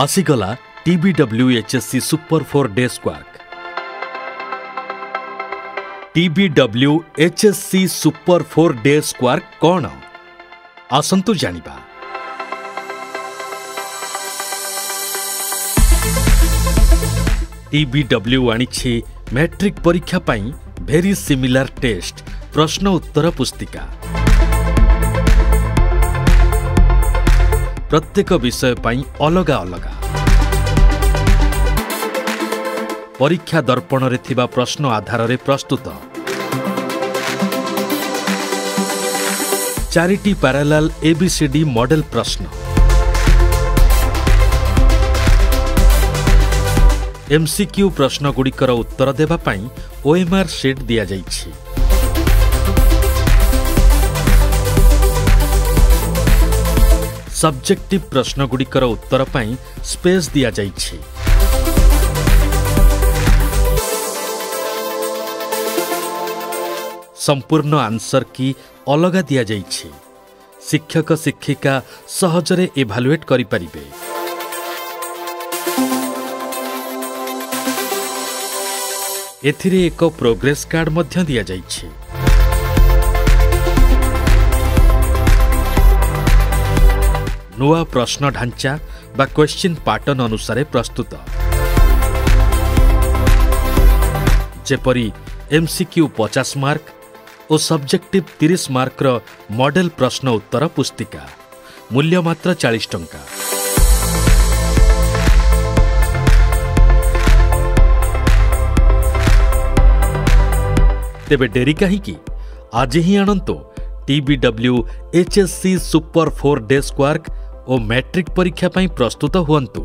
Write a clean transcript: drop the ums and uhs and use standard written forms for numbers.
आसीगला TBWHSC super 4 days quark. TBWHSC super 4 days quark कौन आसंतु जानिबा। TBW आनिछि matric परीक्षा पाई very similar taste प्रश्न उत्तर पुस्तिका। प्रत्येक विषय पाई अलगा अलगा परीक्षा दर्पण रे थिबा प्रश्न आधार रे प्रस्तुत 4टी पैरेलल ABCD मॉडल प्रश्न MCQ प्रश्न गुड़िकर उत्तर देबा पाई OMR शीट दिया जाइछि। सब्जेक्टिव प्रश्न गुड़िकर उत्तर पाई स्पेस दिया जाइछि। संपूर्ण आंसर की अलगा दिया जाइछि। शिक्षक शिक्षिका सहजरे इभालुएट करि परिबे। एथिरे एक प्रोग्रेस कार्ड मध्य दिया जाइछि। नुआ प्रश्न ढांचा बा क्वेश्चन पैटर्न अनुसार प्रस्तुत जेपरी MCQ 50 मार्क और सब्जेक्टिव 30 मार्क रो मॉडल प्रश्न उत्तर पुस्तिका मूल्य मात्र 40 टंका। तेबे डेरी कहीं आज ही आणंतो TBWHSC सुपर 4 डेज क्वार्क और मैट्रिक परीक्षा पाई प्रस्तुत हुअंतु।